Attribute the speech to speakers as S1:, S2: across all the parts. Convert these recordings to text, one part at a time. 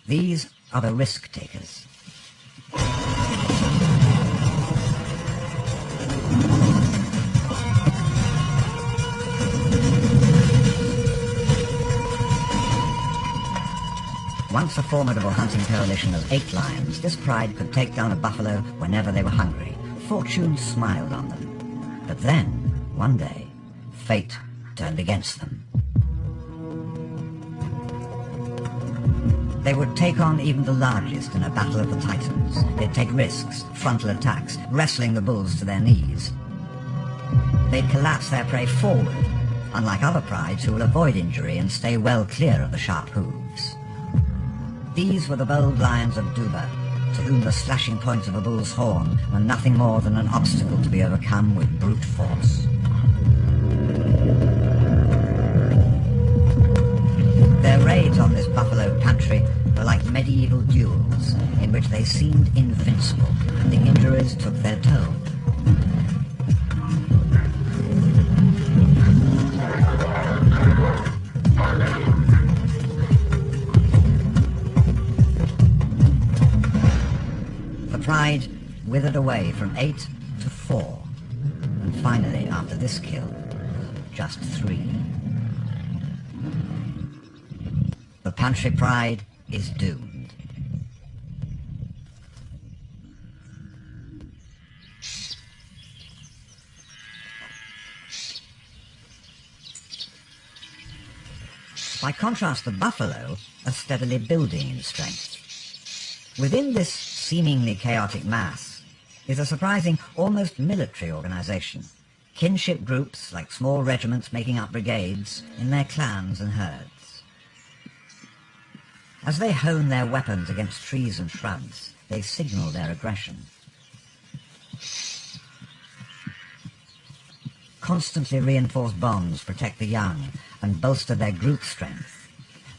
S1: These are the risk-takers. Once a formidable hunting coalition of 8 lions, this pride could take down a buffalo whenever they were hungry. Fortune smiled on them. But then, one day, fate turned against them. They would take on even the largest in a battle of the titans. They'd take risks, frontal attacks, wrestling the bulls to their knees. They'd collapse their prey forward, unlike other prides who will avoid injury and stay well clear of the sharp hooves. These were the bold lions of Duba, to whom the slashing points of a bull's horn were nothing more than an obstacle to be overcome with brute force. Their raids on this buffalo pantry were like medieval duels, in which they seemed invincible, and the injuries took their toll. The pride withered away from 8 to 4, and finally, after this kill, just 3. The pantry pride is doomed. By contrast, the buffalo are steadily building in strength. Within this seemingly chaotic mass is a surprising, almost military organization. Kinship groups, like small regiments making up brigades, in their clans and herds. As they hone their weapons against trees and shrubs, they signal their aggression. Constantly reinforced bonds protect the young and bolster their group strength.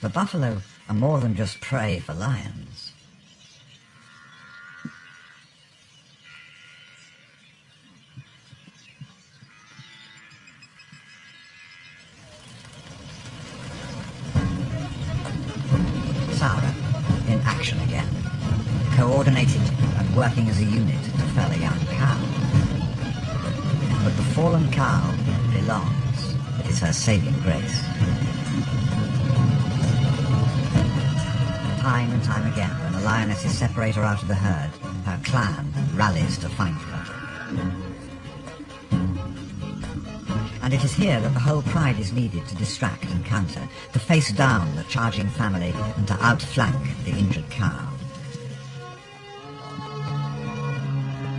S1: The buffalo are more than just prey for lions. Sarah, in action again, coordinated and working as a unit to fell a young cow. But the fallen cow belongs. It is her saving grace. Time and time again, when the lionesses separate her out of the herd, her clan rallies to find her. And it is here that the whole pride is needed to distract and counter, to face down the charging family and to outflank the injured cow.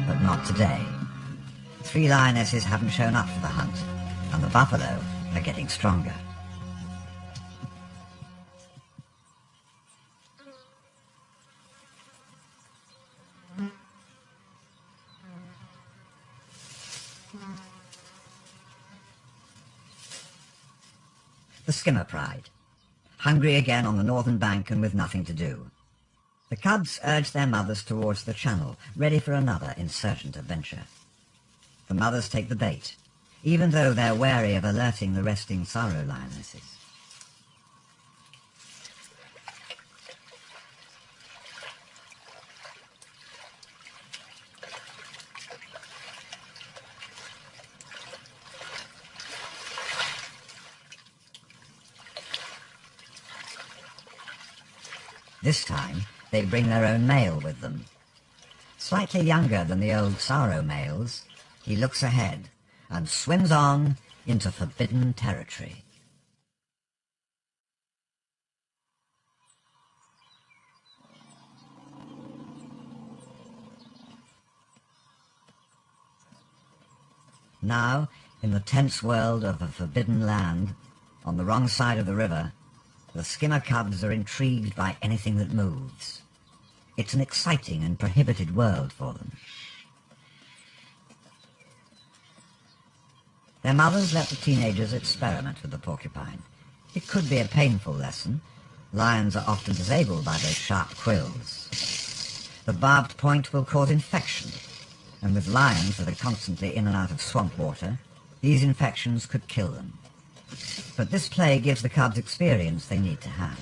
S1: But not today. 3 lionesses haven't shown up for the hunt, and the buffalo are getting stronger. The skimmer pride, hungry again on the northern bank and with nothing to do. The cubs urge their mothers towards the channel, ready for another insurgent adventure. The mothers take the bait, even though they're wary of alerting the resting sorrow lionesses. This time, they bring their own male with them. Slightly younger than the old sorrow males, he looks ahead and swims on into forbidden territory. Now, in the tense world of the forbidden land, on the wrong side of the river, the skimmer cubs are intrigued by anything that moves. It's an exciting and prohibited world for them. Their mothers let the teenagers experiment with the porcupine. It could be a painful lesson. Lions are often disabled by those sharp quills. The barbed point will cause infection, and with lions that are constantly in and out of swamp water, these infections could kill them. But this play gives the cubs experience they need to have.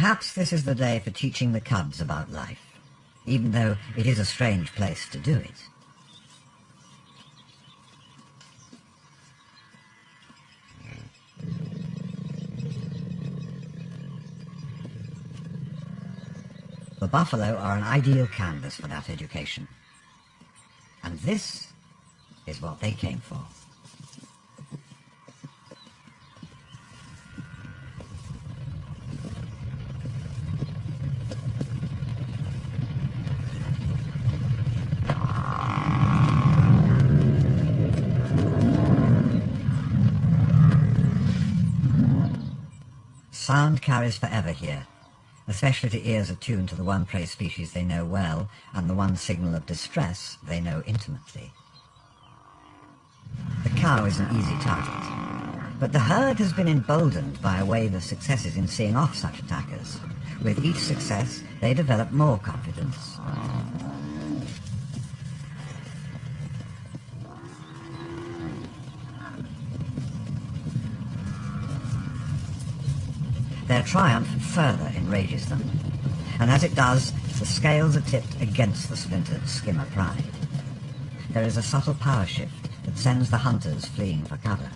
S1: Perhaps this is the day for teaching the cubs about life, even though it is a strange place to do it. The buffalo are an ideal canvas for that education. And this is what they came for. Sound carries forever here, especially to ears attuned to the one prey species they know well and the one signal of distress they know intimately. The cow is an easy target, but the herd has been emboldened by a wave of successes in seeing off such attackers. With each success, they develop more confidence. Their triumph further enrages them, and as it does, the scales are tipped against the splintered skimmer pride. There is a subtle power shift that sends the hunters fleeing for cover.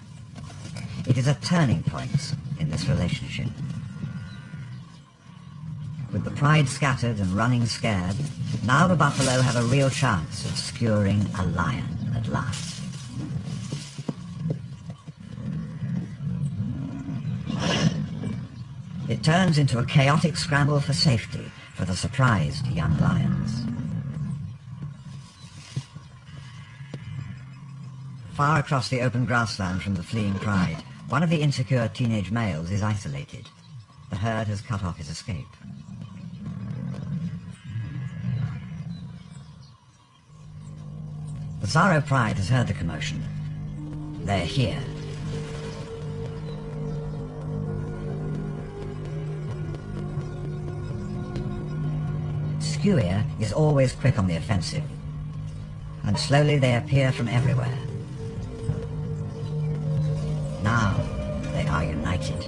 S1: It is a turning point in this relationship. With the pride scattered and running scared, now the buffalo have a real chance of skewering a lion at last. It turns into a chaotic scramble for safety for the surprised young lions. Far across the open grassland from the fleeing pride, one of the insecure teenage males is isolated. The herd has cut off his escape. The Tsaro pride has heard the commotion. They're here. Skewia is always quick on the offensive, and slowly they appear from everywhere. Now they are united.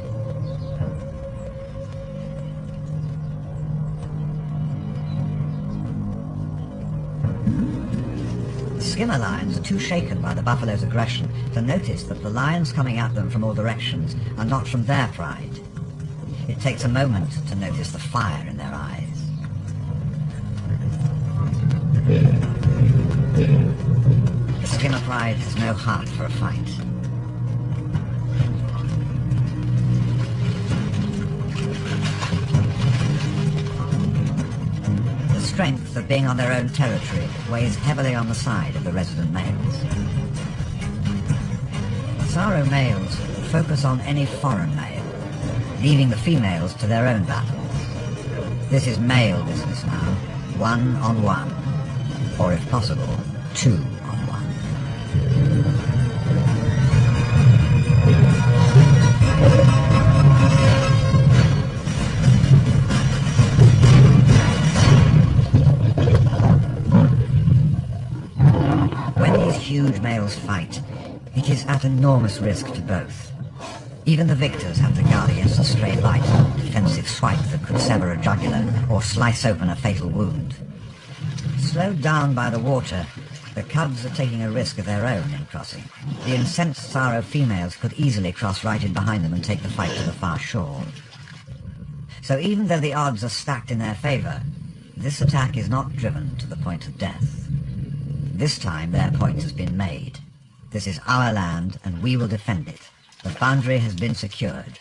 S1: The skimmer lions are too shaken by the buffalo's aggression to notice that the lions coming at them from all directions are not from their pride. It takes a moment to notice the fire in their eyes. The skimmer pride has no heart for a fight. The strength of being on their own territory weighs heavily on the side of the resident males. Tsaro males focus on any foreign male, leaving the females to their own battles. This is male business now, one on one. Or if possible, 2 on 1. When these huge males fight, it is at enormous risk to both. Even the victors have to guard against a stray light defensive swipe that could sever a jugular or slice open a fatal wound. Slowed down by the water, the cubs are taking a risk of their own in crossing. The incensed Tsaro females could easily cross right in behind them and take the fight to the far shore. So even though the odds are stacked in their favor, this attack is not driven to the point of death. This time their point has been made. This is our land and we will defend it. The boundary has been secured.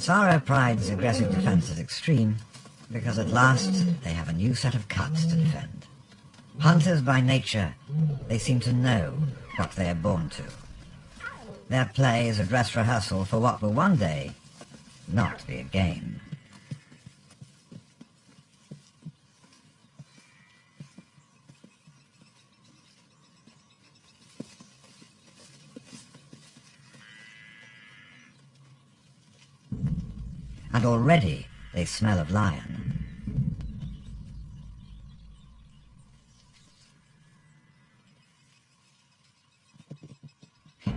S1: Tsaro pride's aggressive defense is extreme, because at last they have a new set of cuts to defend. Hunters by nature, they seem to know what they are born to. Their play is a dress rehearsal for what will one day not be a game. and already they smell of lion.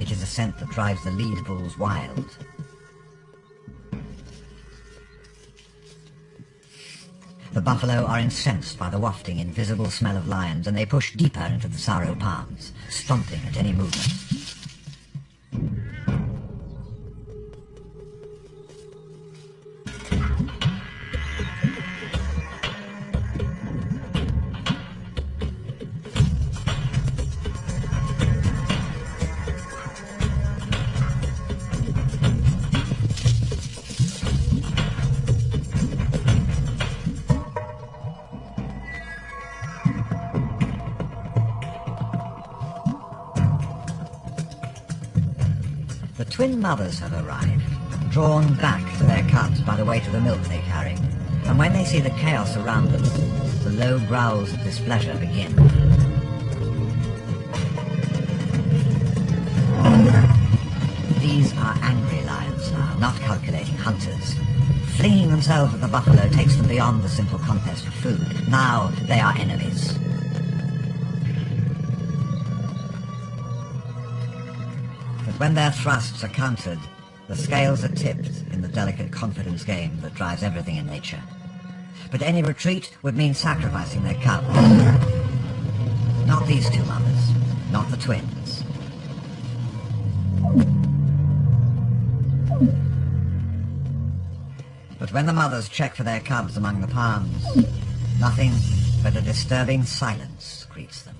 S1: It is a scent that drives the lead bulls wild. The buffalo are incensed by the wafting, invisible smell of lions, and they push deeper into the Saro palms, stomping at any movement. The twin mothers have arrived, drawn back to their cubs by the weight of the milk they carry, and when they see the chaos around them, the low growls of displeasure begin. These are angry lions now, not calculating hunters. Flinging themselves at the buffalo takes them beyond the simple contest of food. Now they are enemies. When their thrusts are countered, the scales are tipped in the delicate confidence game that drives everything in nature. But any retreat would mean sacrificing their cubs. Not these two mothers, not the twins. But when the mothers check for their cubs among the palms, nothing but a disturbing silence greets them.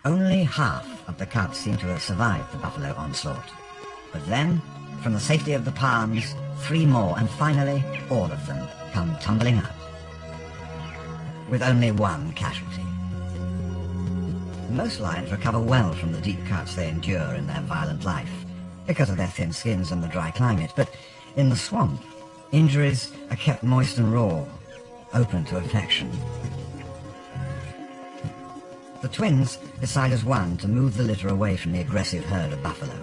S1: Only half of the cubs seem to have survived the buffalo onslaught. But then, from the safety of the palms, 3 more, and finally, all of them come tumbling out. With only 1 casualty. Most lions recover well from the deep cuts they endure in their violent life, because of their thin skins and the dry climate. But in the swamp, injuries are kept moist and raw, open to infection. The twins decide as one to move the litter away from the aggressive herd of buffalo.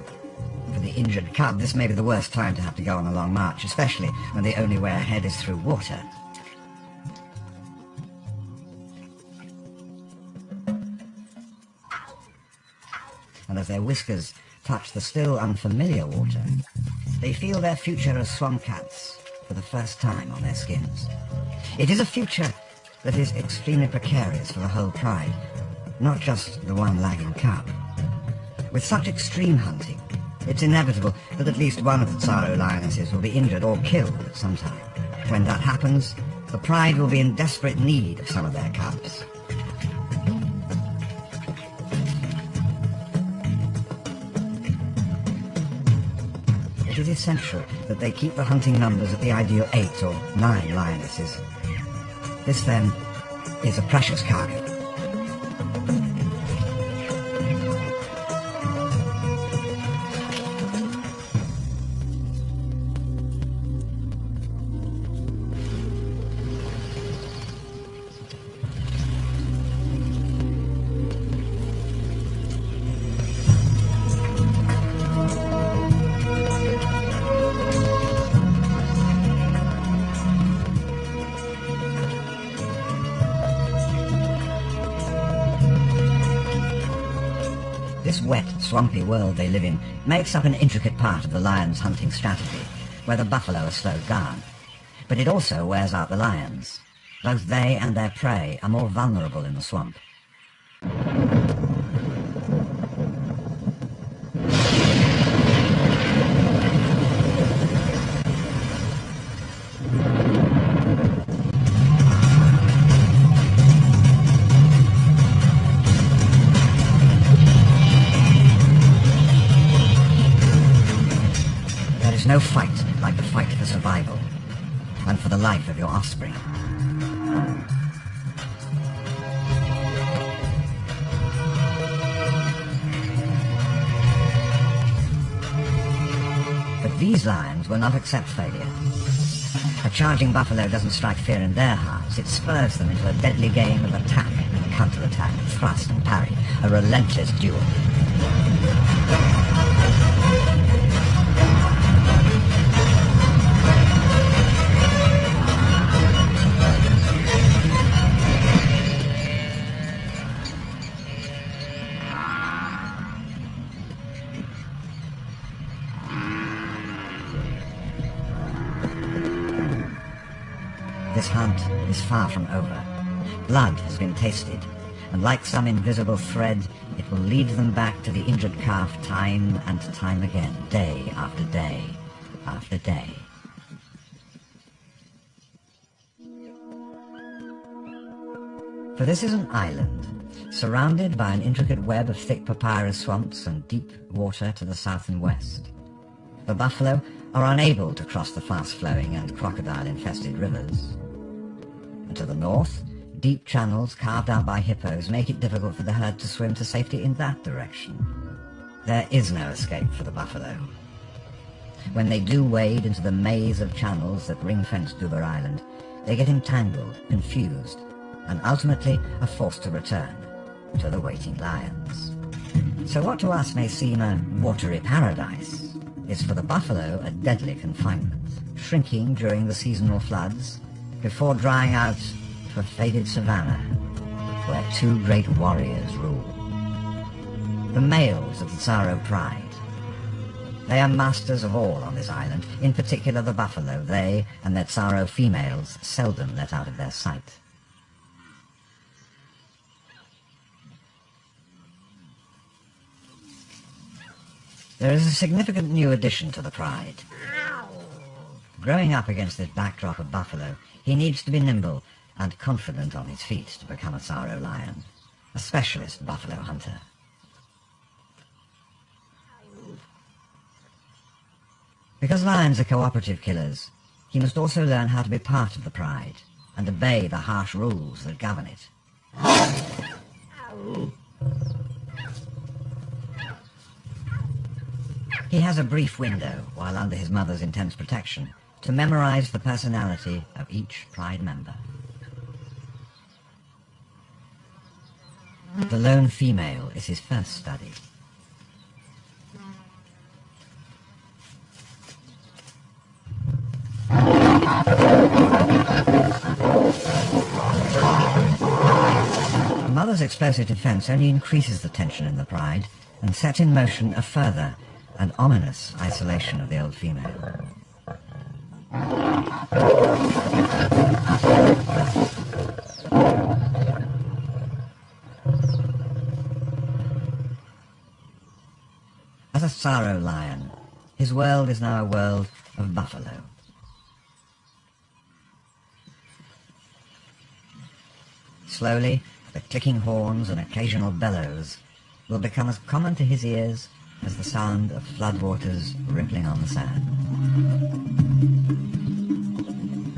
S1: For the injured cub, this may be the worst time to have to go on a long march, especially when the only way ahead is through water. And as their whiskers touch the still unfamiliar water, they feel their future as swamp cats for the first time on their skins. It is a future that is extremely precarious for the whole pride, not just the one lagging cub. With such extreme hunting, it's inevitable that at least one of the Tsaro lionesses will be injured or killed at some time. When that happens, the pride will be in desperate need of some of their cubs. It is essential that they keep the hunting numbers at the ideal 8 or 9 lionesses. This, then, is a precious cargo. This wet, swampy world they live in makes up an intricate part of the lion's hunting strategy, where the buffalo are slowed down. But it also wears out the lions. Both they and their prey are more vulnerable in the swamp. No fight like the fight for survival, and for the life of your offspring. These lions will not accept failure. A charging buffalo doesn't strike fear in their hearts, it spurs them into a deadly game of attack and counter-attack, thrust and parry, a relentless duel. This hunt is far from over. Blood has been tasted, and like some invisible thread, it will lead them back to the injured calf time and time again, day after day after day. For this is an island, surrounded by an intricate web of thick papyrus swamps and deep water to the south and west. The buffalo are unable to cross the fast-flowing and crocodile-infested rivers. And to the north, deep channels carved out by hippos make it difficult for the herd to swim to safety in that direction. There is no escape for the buffalo. When they do wade into the maze of channels that ring-fence Duber Island, they get entangled, confused, and ultimately are forced to return to the waiting lions. So what to us may seem a watery paradise is for the buffalo a deadly confinement, shrinking during the seasonal floods, before drying out to a faded savanna where two great warriors rule. The males of the Tsaro pride. They are masters of all on this island, in particular the buffalo. They and their Tsaro females seldom let out of their sight. There is a significant new addition to the pride. Growing up against this backdrop of buffalo, he needs to be nimble and confident on his feet to become a Tsaro lion, a specialist buffalo hunter. Because lions are cooperative killers, he must also learn how to be part of the pride and obey the harsh rules that govern it. He has a brief window, while under his mother's intense protection, to memorize the personality of each pride member. The lone female is his first study. The mother's explosive defense only increases the tension in the pride and sets in motion a further and ominous isolation of the old female. As a Tsaro lion, his world is now a world of buffalo. Slowly, the clicking horns and occasional bellows will become as common to his ears as the sound of floodwaters rippling on the sand.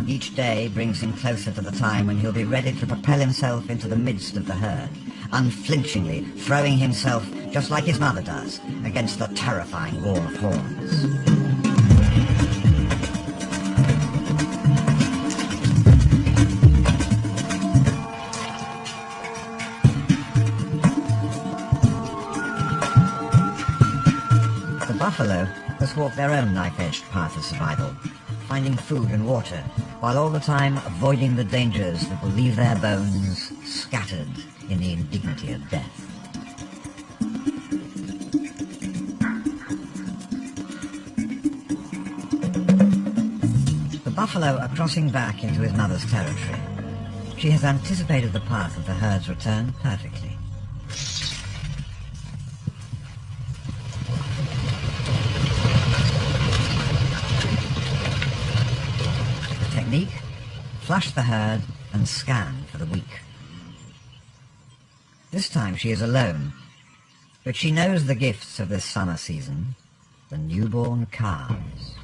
S1: Each day brings him closer to the time when he'll be ready to propel himself into the midst of the herd, unflinchingly throwing himself, just like his mother does, against the terrifying wall of horns. Buffalo must walk their own knife-edged path of survival, finding food and water, while all the time avoiding the dangers that will leave their bones scattered in the indignity of death. The buffalo are crossing back into his mother's territory. She has anticipated the path of the herd's return perfectly. Technique: flush the herd and scan for the weak. This time she is alone, but she knows the gifts of this summer season, the newborn calves.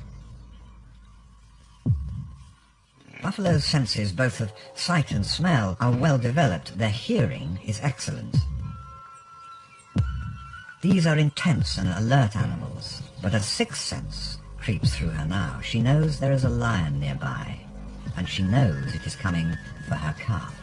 S1: Buffalo's senses, both of sight and smell, are well developed. Their hearing is excellent. These are intense and alert animals, but a sixth sense creeps through her now. She knows there is a lion nearby, and she knows it is coming for her calf.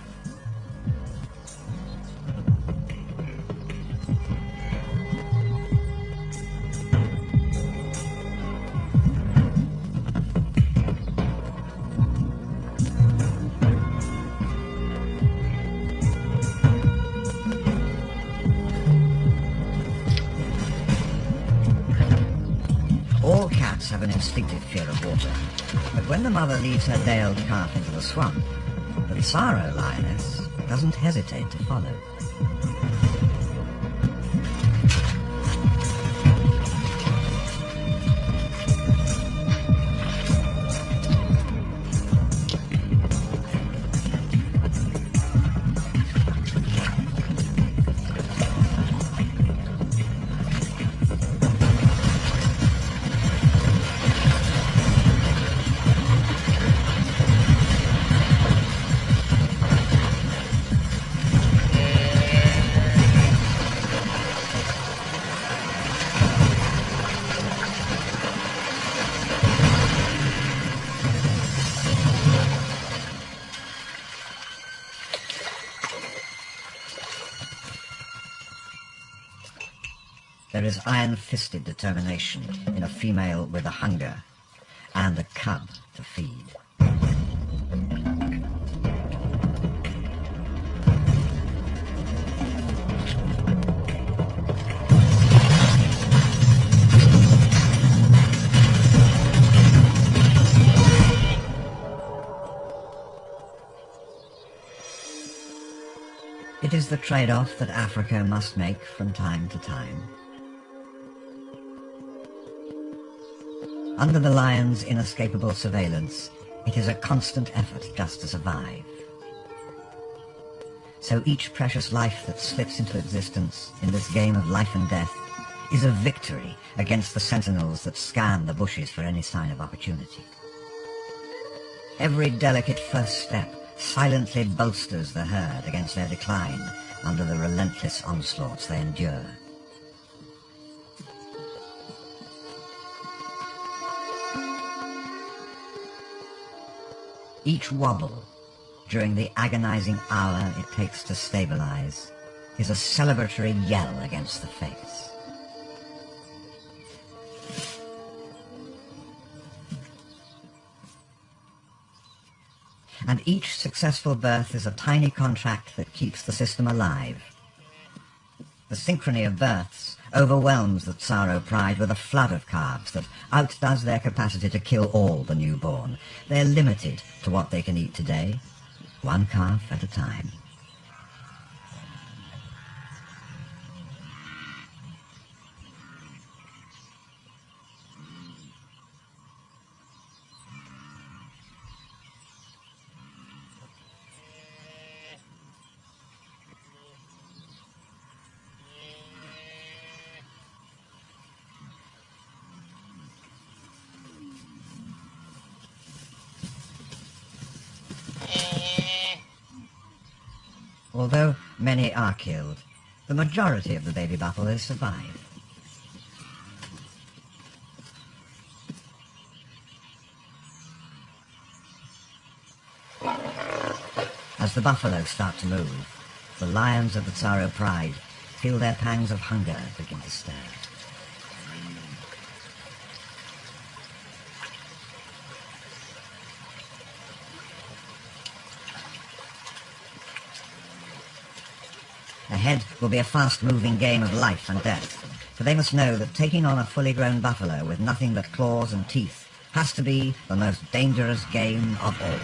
S1: All cats have an instinctive fear of water, but when the mother leads her day-old calf into the swamp, the Tsaro lioness doesn't hesitate to follow. There is iron-fisted determination in a female with a hunger and a cub to feed. It is the trade-off that Africa must make from time to time. Under the lion's inescapable surveillance, it is a constant effort just to survive. So each precious life that slips into existence in this game of life and death is a victory against the sentinels that scan the bushes for any sign of opportunity. Every delicate first step silently bolsters the herd against their decline under the relentless onslaughts they endure. Each wobble, during the agonizing hour it takes to stabilize, is a celebratory yell against the fates. And each successful birth is a tiny contract that keeps the system alive. The synchrony of births overwhelms the Tsaro pride with a flood of calves that outdoes their capacity to kill all the newborn. They're limited to what they can eat today, one calf at a time. Although many are killed, the majority of the baby buffaloes survive. As the buffalo start to move, the lions of the Tsaro pride feel their pangs of hunger begin to stir. Ahead will be a fast-moving game of life and death, for they must know that taking on a fully grown buffalo with nothing but claws and teeth has to be the most dangerous game of all.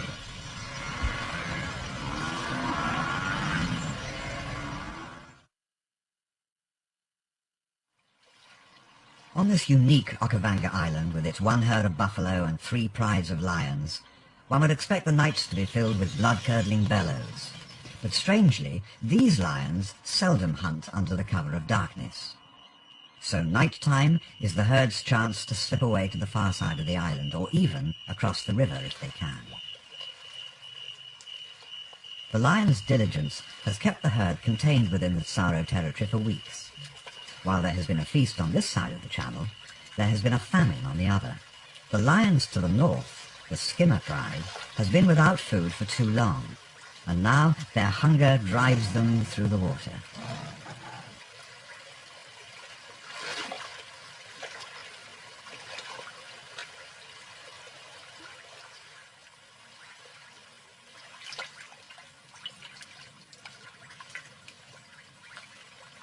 S1: On this unique Okavanga island, with its one herd of buffalo and 3 prides of lions, one would expect the nights to be filled with blood-curdling bellows. But strangely, these lions seldom hunt under the cover of darkness. So night-time is the herd's chance to slip away to the far side of the island, or even across the river if they can. The lion's diligence has kept the herd contained within the Tsaro territory for weeks. While there has been a feast on this side of the channel, there has been a famine on the other, The lions to the north, the skimmer pride, has been without food for too long, and now their hunger drives them through the water.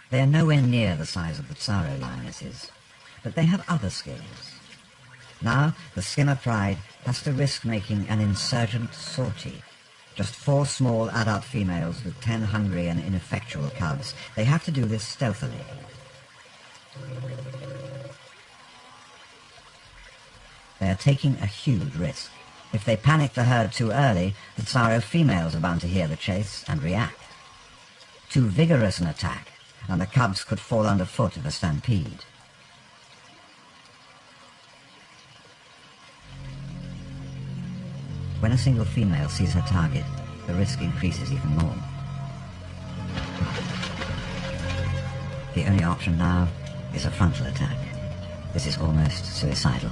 S1: They are nowhere near the size of the Tsaro lionesses, but they have other skills. Now the skimmer pride has to risk making an insurgent sortie. Just 4 small adult females with 10 hungry and ineffectual cubs. They have to do this stealthily. They are taking a huge risk. If they panic the herd too early, the Tsaro females are bound to hear the chase and react. Too vigorous an attack, and the cubs could fall underfoot of a stampede. When a single female sees her target, the risk increases even more. The only option now is a frontal attack. This is almost suicidal.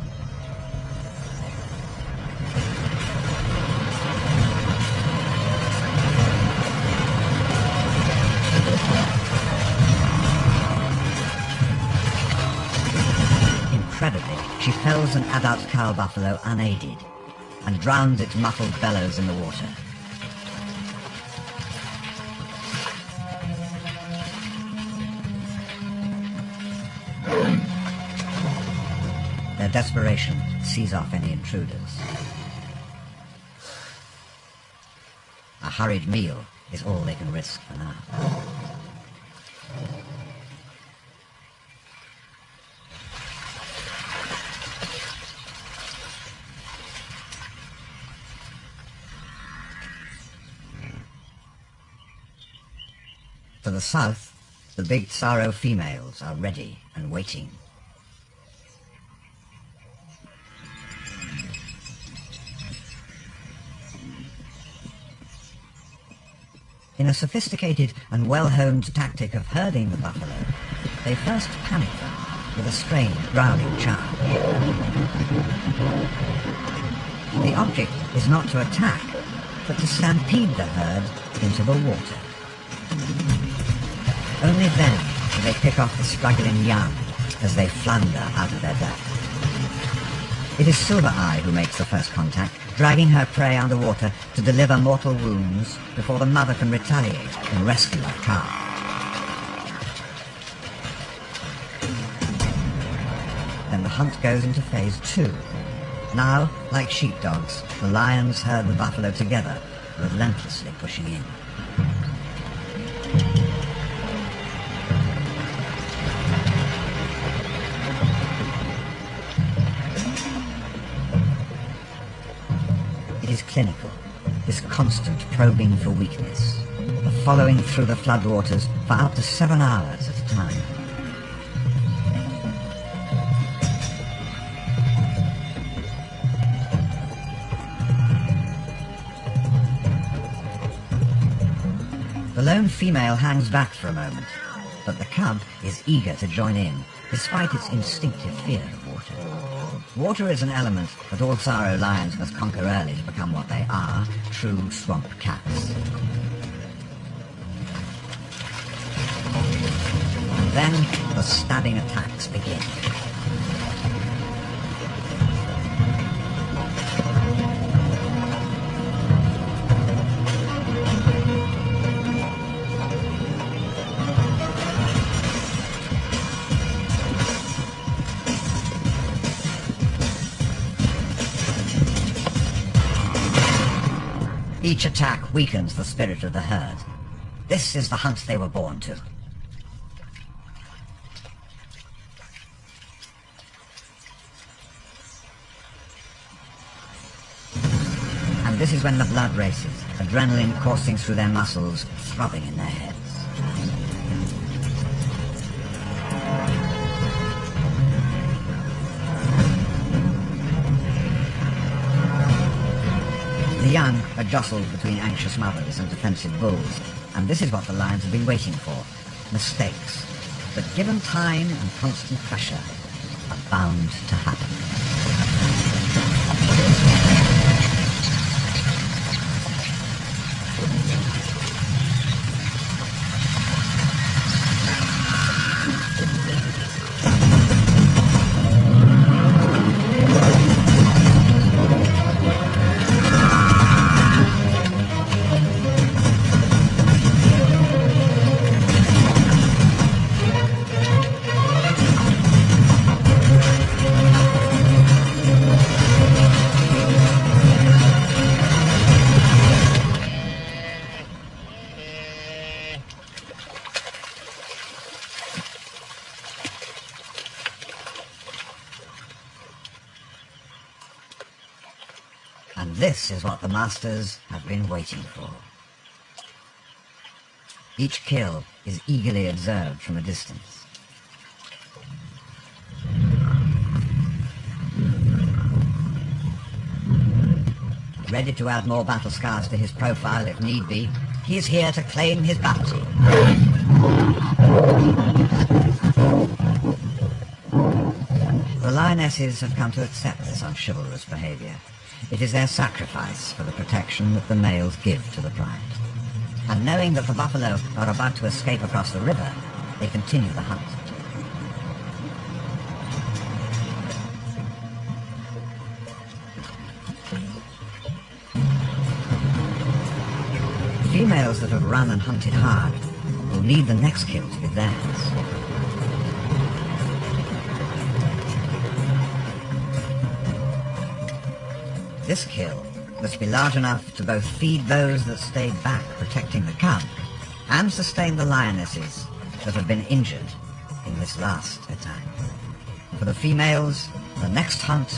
S1: Incredibly, she fells an adult cow buffalo unaided and drowns its muffled bellows in the water. Their desperation sees off any intruders. A hurried meal is all they can risk for now. To the south, the big Tsaro females are ready and waiting. In a sophisticated and well-honed tactic of herding the buffalo, they first panic them with a strange growling charge. The object is not to attack, but to stampede the herd into the water. Only then do they pick off the struggling young as they flounder out of their depth. It is Silver Eye who makes the first contact, dragging her prey underwater to deliver mortal wounds before the mother can retaliate and rescue her calf. Then the hunt goes into phase 2. Now, like sheepdogs, the lions herd the buffalo together, relentlessly pushing in. It is clinical, this constant probing for weakness, the following through the floodwaters for up to 7 hours at a time. The lone female hangs back for a moment, but the cub is eager to join in, despite its instinctive fear of water. Water is an element that all Tsaro lions must conquer early to become what they are, true swamp cats. And then the stabbing attacks begin. Each attack weakens the spirit of the herd. This is the hunt they were born to. And this is when the blood races, adrenaline coursing through their muscles, throbbing in their heads. The young are jostled between anxious mothers and defensive bulls, and this is what the lions have been waiting for. Mistakes, but given time and constant pressure, are bound to happen. This is what the masters have been waiting for. Each kill is eagerly observed from a distance. Ready to add more battle scars to his profile if need be, he is here to claim his bounty. The Lionesses have come to accept this unchivalrous behavior. It is their sacrifice for the protection that the males give to the pride. And knowing that the buffalo are about to escape across the river, they continue the hunt. Females that have run and hunted hard will need the next kill to be theirs. This kill must be large enough to both feed those that stayed back protecting the cub and sustain the lionesses that have been injured in this last attack. For the females, the next hunt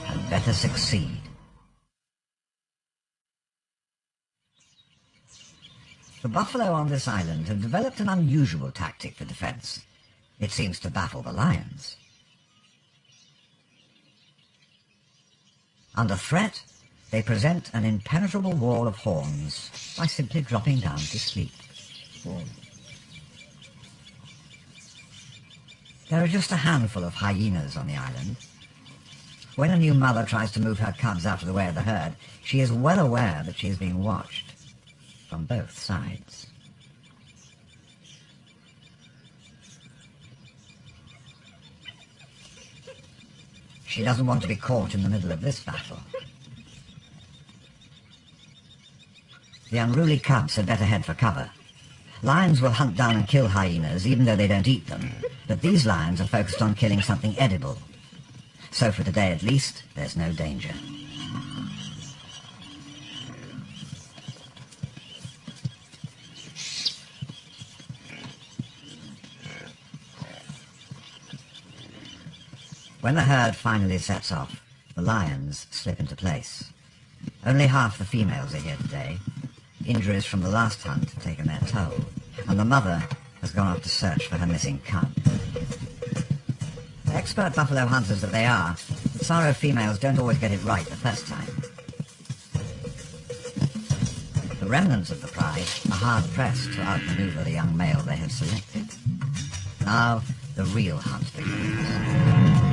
S1: had better succeed. The buffalo on this island have developed an unusual tactic for defense. It seems to baffle the lions. Under threat, they present an impenetrable wall of horns by simply dropping down to sleep. There are just a handful of hyenas on the island. When a new mother tries to move her cubs out of the way of the herd, she is well aware that she is being watched from both sides. She doesn't want to be caught in the middle of this battle. The unruly cubs had better head for cover. Lions will hunt down and kill hyenas even though they don't eat them, but these lions are focused on killing something edible. So for today at least, there's no danger. When the herd finally sets off, the lions slip into place. Only half the females are here today. Injuries from the last hunt have taken their toll, and the mother has gone off to search for her missing cub. Expert buffalo hunters that they are, the Tsaro females don't always get it right the first time. The remnants of the pride are hard-pressed to outmaneuver the young male they have selected. Now, the real hunt begins.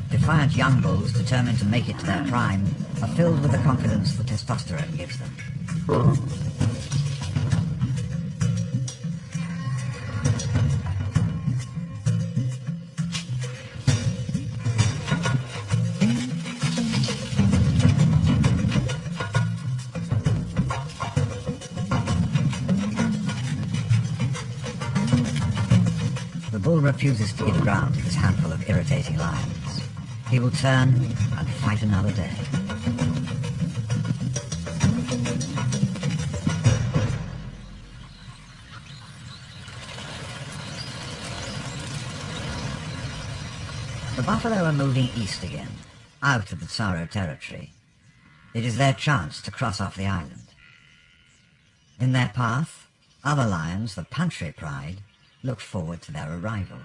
S1: Defiant young bulls, determined to make it to their prime, are filled with the confidence that testosterone gives them. The bull refuses to give ground to this handful of irritating lions. He will turn and fight another day. The buffalo are moving east again, out of the Tsaro territory. It is their chance to cross off the island. In their path, other lions, the Pantry pride, look forward to their arrival.